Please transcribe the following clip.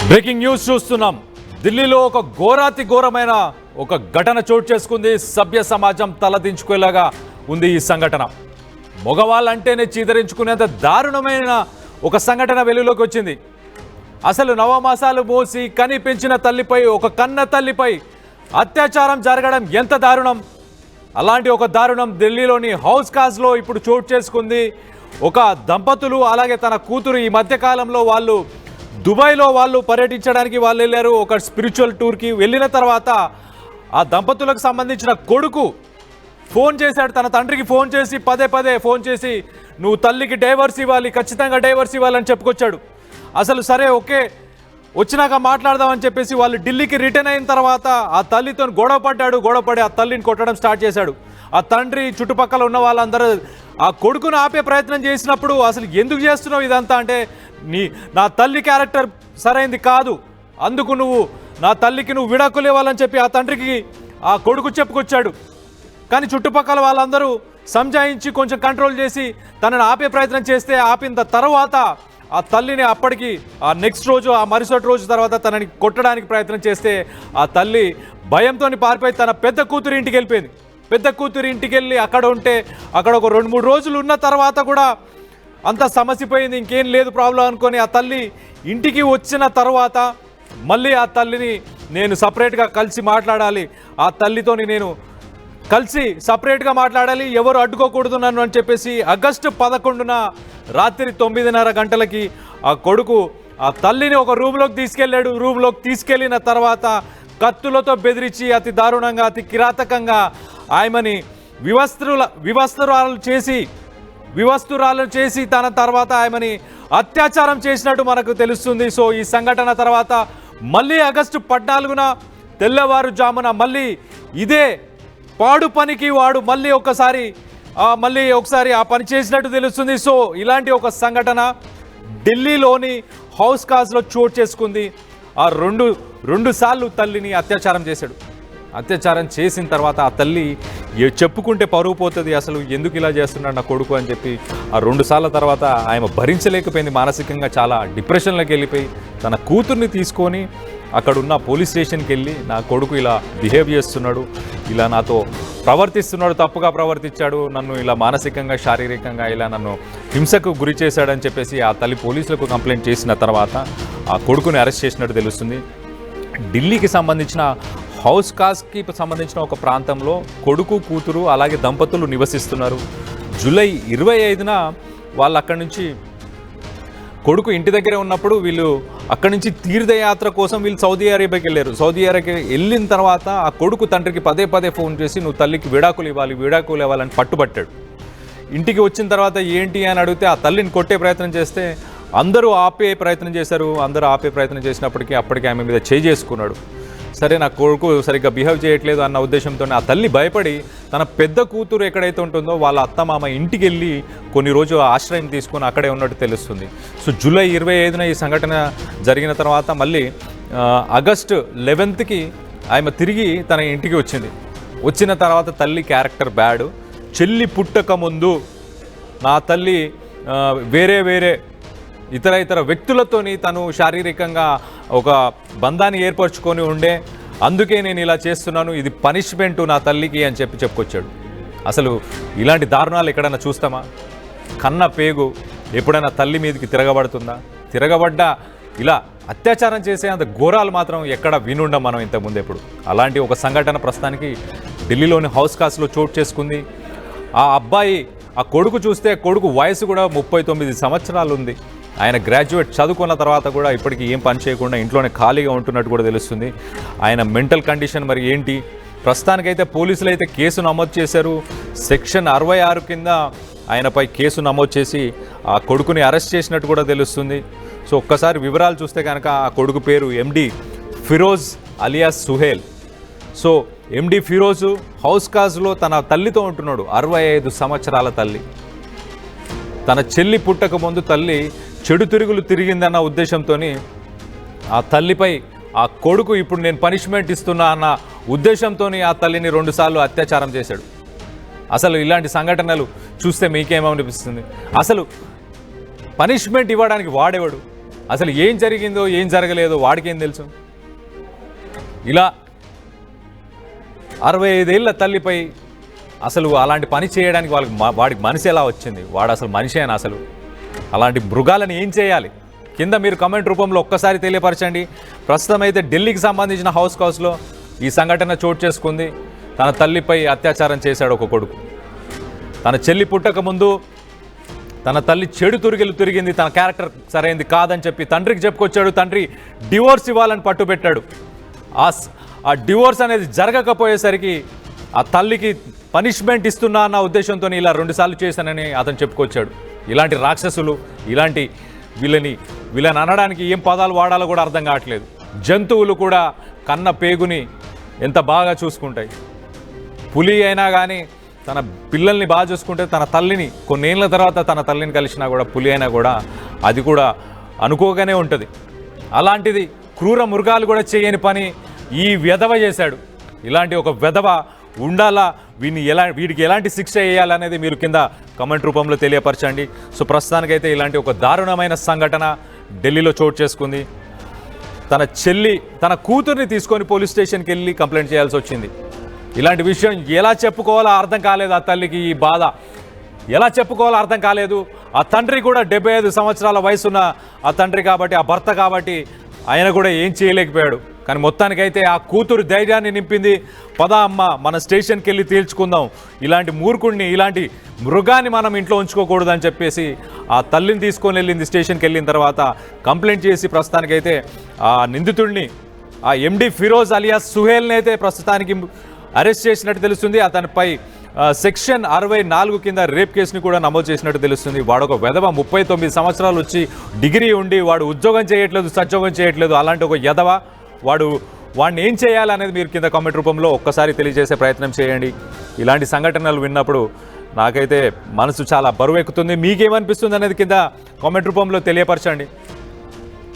Breaking news చూస్తున్నాం. ఢిల్లీలో ఒక ఘోరాతి ఘోరమైన ఒక ఘటన చోటు చేసుకుంది. సభ్య సమాజం తలదించుకునేలాగా ఉంది ఈ సంఘటన. మగవాళ్ళంటేనే చీదరించుకునేంత దారుణమైన ఒక సంఘటన వెలుగులోకి వచ్చింది. అసలు నవమాసాలు మోసి కని పెంచిన తల్లిపై, ఒక కన్న తల్లిపై అత్యాచారం జరగడం ఎంత దారుణం. అలాంటి ఒక దారుణం ఢిల్లీలోని హౌస్ కాజ్లో ఇప్పుడు చోటు చేసుకుంది. ఒక దంపతులు అలాగే తన కూతురు ఈ మధ్యకాలంలో వాళ్ళు దుబాయ్లో పర్యటించడానికి వెళ్ళారు. ఒక స్పిరిచువల్ టూర్కి వెళ్ళిన తర్వాత ఆ దంపతులకు సంబంధించిన కొడుకు ఫోన్ చేశాడు. తన తండ్రికి ఫోన్ చేసి పదే ఫోన్ చేసి నువ్వు తల్లికి డైవర్స్ ఇవ్వాలి, ఖచ్చితంగా డైవర్స్ ఇవ్వాలని చెప్పుకొచ్చాడు. అసలు సరే ఓకే వచ్చినాక మాట్లాడదామని చెప్పేసి వాళ్ళు ఢిల్లీకి రిటర్న్ అయిన తర్వాత ఆ తల్లితో గొడవపడి ఆ తల్లిని కొట్టడం స్టార్ట్ చేశాడు. ఆ తండ్రి చుట్టుపక్కల ఉన్న వాళ్ళందరూ ఆ కొడుకును ఆపే ప్రయత్నం చేసినప్పుడు అసలు ఎందుకు చేస్తున్నావు ఇదంతా అంటే, నా తల్లి క్యారెక్టర్ సరైంది కాదు, అందుకు నా తల్లికి నువ్వు విడాకులు ఇవ్వాలని చెప్పి ఆ తండ్రికి ఆ కొడుకు చెప్పుకొచ్చాడు. కానీ చుట్టుపక్కల వాళ్ళందరూ సంజాయించి కొంచెం కంట్రోల్ చేసి తనని ఆపే ప్రయత్నం చేస్తే ఆపిన తర్వాత ఆ తల్లిని అప్పటికి ఆ నెక్స్ట్ రోజు ఆ మరుసటి రోజు తర్వాత తనని కొట్టడానికి ప్రయత్నం చేస్తే ఆ తల్లి భయంతో పారిపోయి తన పెద్ద కూతురి ఇంటికి వెళ్ళిపోయింది. పెద్ద కూతురి ఇంటికి వెళ్ళి అక్కడ ఉంటే అక్కడ ఒక 2-3 రోజులు ఉన్న తర్వాత కూడా అంత సమస్యపోయింది, ఇంకేం లేదు ప్రాబ్లం అనుకొని ఆ తల్లి ఇంటికి వచ్చిన తర్వాత మళ్ళీ ఆ తల్లిని నేను సపరేట్గా కలిసి మాట్లాడాలి, ఆ తల్లితోని నేను కలిసి సపరేట్గా మాట్లాడాలి, ఎవరు అడ్డుకోకూడదు నన్ను అని చెప్పేసి ఆగస్టు 11న రాత్రి 9:30 గంటలకి ఆ కొడుకు ఆ తల్లిని ఒక రూమ్లోకి తీసుకెళ్ళాడు. రూమ్లోకి తీసుకెళ్ళిన తర్వాత కత్తులతో బెదిరించి అతి దారుణంగా అతి కిరాతకంగా ఆమెని వివస్త్రాలు చేసి తన తర్వాత ఆమెని అత్యాచారం చేసినట్టు మనకు తెలుస్తుంది. సో ఈ సంఘటన తర్వాత మళ్ళీ ఆగస్టు 14న తెల్లవారుజామున మళ్ళీ ఇదే పాడు పనికి వాడు మళ్ళీ ఒకసారి ఆ పని చేసినట్టు తెలుస్తుంది. సో ఇలాంటి ఒక సంఘటన ఢిల్లీలోని హౌస్ కాజ్లో చోటు చేసుకుంది. ఆ రెండు సార్లు తల్లిని అత్యాచారం చేశాడు. అత్యాచారం చేసిన తర్వాత ఆ తల్లి చెప్పుకుంటే పరువు పోతుంది, అసలు ఎందుకు ఇలా చేస్తున్నాడు నా కొడుకు అని చెప్పి ఆ 2 సార్ల తర్వాత ఆమె భరించలేకపోయింది. మానసికంగా చాలా డిప్రెషన్లోకి వెళ్ళిపోయి తన కూతుర్ని తీసుకొని అక్కడున్న పోలీస్ స్టేషన్కి వెళ్ళి నా కొడుకు ఇలా బిహేవ్ చేస్తున్నాడు, ఇలా నాతో ప్రవర్తిస్తున్నాడు, తప్పుగా ప్రవర్తించాడు, నన్ను ఇలా మానసికంగా శారీరకంగా ఇలా నన్ను హింసకు గురి చేశాడని చెప్పేసి ఆ తల్లి పోలీసులకు కంప్లైంట్ చేసిన తర్వాత ఆ కొడుకుని అరెస్ట్ చేసినట్టు తెలుస్తుంది. ఢిల్లీకి సంబంధించిన హౌస్ కాజ్కి సంబంధించిన ఒక ప్రాంతంలో కొడుకు కూతురు అలాగే దంపతులు నివసిస్తున్నారు. జూలై 25న వాళ్ళు అక్కడి నుంచి కొడుకు ఇంటి దగ్గరే ఉన్నప్పుడు వీళ్ళు అక్కడి నుంచి తీర్థయాత్ర కోసం వీళ్ళు సౌదీ అరేబియాకి వెళ్ళారు. సౌదీ అరేబియాకి వెళ్ళిన తర్వాత ఆ కొడుకు తండ్రికి పదే ఫోన్ చేసి నువ్వు తల్లికి విడాకులు ఇవ్వాలని పట్టుబట్టాడు. ఇంటికి వచ్చిన తర్వాత ఏంటి అని అడిగితే ఆ తల్లిని కొట్టే ప్రయత్నం చేస్తే అందరూ ఆపే ప్రయత్నం చేసినప్పటికీ అప్పటికి ఆమె మీద చేసుకున్నాడు. సరే నా కొడుకు సరిగ్గా బిహేవ్ చేయట్లేదు అన్న ఉద్దేశంతో ఆ తల్లి భయపడి తన పెద్ద కూతురు ఎక్కడైతే ఉంటుందో వాళ్ళ అత్తమామ ఇంటికి వెళ్ళి కొన్ని రోజులు ఆశ్రయం తీసుకొని అక్కడే ఉన్నట్టు తెలుస్తుంది. సో జూలై 25న ఈ సంఘటన జరిగిన తర్వాత మళ్ళీ ఆగస్టు 11కి ఆమె తిరిగి తన ఇంటికి వచ్చింది. వచ్చిన తర్వాత తల్లి క్యారెక్టర్ బ్యాడ్. చెల్లి పుట్టక ముందు నా తల్లి వేరే ఇతర వ్యక్తులతోని తను శారీరకంగా ఒక బంధాన్ని ఏర్పరచుకొని ఉండే, అందుకే నేను ఇలా చేస్తున్నాను, ఇది పనిష్మెంటు నా తల్లికి అని చెప్పుకొచ్చాడు. అసలు ఇలాంటి దారుణాలు ఎక్కడైనా చూస్తామా? కన్న పేగు ఎప్పుడైనా తల్లి మీదకి తిరగబడుతుందా? తిరగబడ్డా ఇలా అత్యాచారం చేసే అంత ఘోరాలు మాత్రం ఎక్కడ వినుండం మనం ఇంతకుముందు ఎప్పుడు. అలాంటి ఒక సంఘటన ప్రస్తుతానికి ఢిల్లీలోని హౌస్ కాజ్లో చోటు చేసుకుంది. ఆ అబ్బాయి ఆ కొడుకు చూస్తే కొడుకు వయసు కూడా 39 సంవత్సరాలు ఉంది. ఆయన గ్రాడ్యుయేట్ చదువుకున్న తర్వాత కూడా ఇప్పటికీ ఏం పని చేయకుండా ఇంట్లోనే ఖాళీగా ఉంటున్నట్టు కూడా తెలుస్తుంది. ఆయన మెంటల్ కండిషన్ మరి ఏంటి? ప్రస్తుతానికైతే పోలీసులు అయితే కేసు నమోదు చేశారు. సెక్షన్ 66 కింద ఆయనపై కేసు నమోదు చేసి ఆ కొడుకుని అరెస్ట్ చేసినట్టు కూడా తెలుస్తుంది. సో ఒక్కసారి వివరాలు చూస్తే కనుక ఆ కొడుకు పేరు ఎండి ఫిరోజ్ అలియాస్ సుహేల్. సో ఎండి ఫిరోజు హౌస్ కాజ్లో తన తల్లితో ఉంటున్నాడు. 65 సంవత్సరాల తల్లి. తన చెల్లి పుట్టక ముందు తల్లి చెడు తిరుగులు తిరిగిందన్న ఉద్దేశంతో ఆ తల్లిపై ఆ కొడుకు ఇప్పుడు నేను పనిష్మెంట్ ఇస్తున్నా అన్న ఉద్దేశంతో ఆ తల్లిని 2 సార్లు అత్యాచారం చేశాడు. అసలు ఇలాంటి సంఘటనలు చూస్తే మీకేమనిపిస్తుంది? అసలు పనిష్మెంట్ ఇవ్వడానికి వాడేవాడు? అసలు ఏం జరిగిందో ఏం జరగలేదో వాడికేం తెలుసు. ఇలా 65 ఏళ్ల తల్లిపై అసలు అలాంటి పని చేయడానికి వాడికి మనసు ఎలా వచ్చింది? వాడు అసలు మనిషేనా? అసలు అలాంటి మృగాలను ఏం చేయాలి? కింద మీరు కమెంట్ రూపంలో ఒక్కసారి తెలియపరచండి. ప్రస్తుతం అయితే ఢిల్లీకి సంబంధించిన హౌస్లో ఈ సంఘటన చోటు చేసుకుంది. తన తల్లిపై అత్యాచారం చేశాడు ఒక కొడుకు. తన చెల్లి పుట్టక ముందు తన తల్లి చెడు తిరిగింది, తన క్యారెక్టర్ సరైనది కాదని చెప్పి తండ్రికి చెప్పుకొచ్చాడు. తండ్రి డివోర్స్ ఇవ్వాలని పట్టుబెట్టాడు. ఆ డివోర్స్ అనేది జరగకపోయేసరికి ఆ తల్లికి పనిష్మెంట్ ఇస్తున్నా అన్న ఉద్దేశంతో ఇలా 2 సార్లు చేశానని అతను చెప్పుకొచ్చాడు. ఇలాంటి రాక్షసులు, ఇలాంటి వీళ్ళని అనడానికి ఏం పదాలు వాడాలో కూడా అర్థం కావట్లేదు. జంతువులు కూడా కన్న పేగుని ఎంత బాగా చూసుకుంటాయి. పులి అయినా కానీ తన పిల్లల్ని బాగా చూసుకుంటే తన తల్లిని కొన్నేళ్ల తర్వాత తన తల్లిని కలిసినా కూడా పులి అయినా కూడా అది కూడా అనుకోగానే ఉంటుంది. అలాంటిది క్రూర మృగాలు కూడా చేయని పని ఈ వెధవ చేశాడు. ఇలాంటి ఒక వెధవ ఉండాలా, వీడికి ఎలాంటి శిక్ష వేయాలనేది మీరు కింద కమెంట్ రూపంలో తెలియపరచండి. సో ప్రస్తుతానికైతే ఇలాంటి ఒక దారుణమైన సంఘటన ఢిల్లీలో చోటు చేసుకుంది. తన కూతుర్ని తీసుకొని పోలీస్ స్టేషన్కి వెళ్ళి కంప్లైంట్ చేయాల్సి వచ్చింది. ఇలాంటి విషయం ఎలా చెప్పుకోవాలో అర్థం కాలేదు. ఆ తల్లికి ఈ బాధ ఎలా చెప్పుకోవాలో అర్థం కాలేదు. ఆ తండ్రి కూడా 75 సంవత్సరాల వయసున్న ఆ తండ్రి కాబట్టి, ఆ భర్త కాబట్టి ఆయన కూడా ఏం చేయలేకపోయాడు. కానీ మొత్తానికైతే ఆ కూతురు ధైర్యాన్ని నింపింది. పద అమ్మ మన స్టేషన్కి వెళ్ళి తేల్చుకుందాం, ఇలాంటి మూర్ఖుడిని, ఇలాంటి మృగాన్ని మనం ఇంట్లో ఉంచుకోకూడదని చెప్పేసి ఆ తల్లిని తీసుకొని వెళ్ళింది. స్టేషన్కి వెళ్ళిన తర్వాత కంప్లైంట్ చేసి ప్రస్తుతానికైతే ఆ నిందితుడిని, ఆ ఎండి ఫిరోజ్ అలియాస్ సుహేల్ని అయితే ప్రస్తుతానికి అరెస్ట్ చేసినట్టు తెలుస్తుంది. అతనిపై సెక్షన్ 64 కింద రేప్ కేసుని కూడా నమోదు చేసినట్టు తెలుస్తుంది. వాడొక వెధవ 39 సంవత్సరాలు వచ్చి డిగ్రీ ఉండి వాడు ఉద్యోగం చేయట్లేదు, సద్యోగం చేయట్లేదు. అలాంటి ఒక ఎదవ వాడిని ఏం చేయాలనేది మీరు కింద కామెంట్ రూపంలో ఒక్కసారి తెలియజేసే ప్రయత్నం చేయండి. ఇలాంటి సంఘటనలు విన్నప్పుడు నాకైతే మనసు చాలా బరువెక్కుతుంది. మీకేమనిపిస్తుంది అనేది కింద కామెంట్ రూపంలో తెలియపరచండి.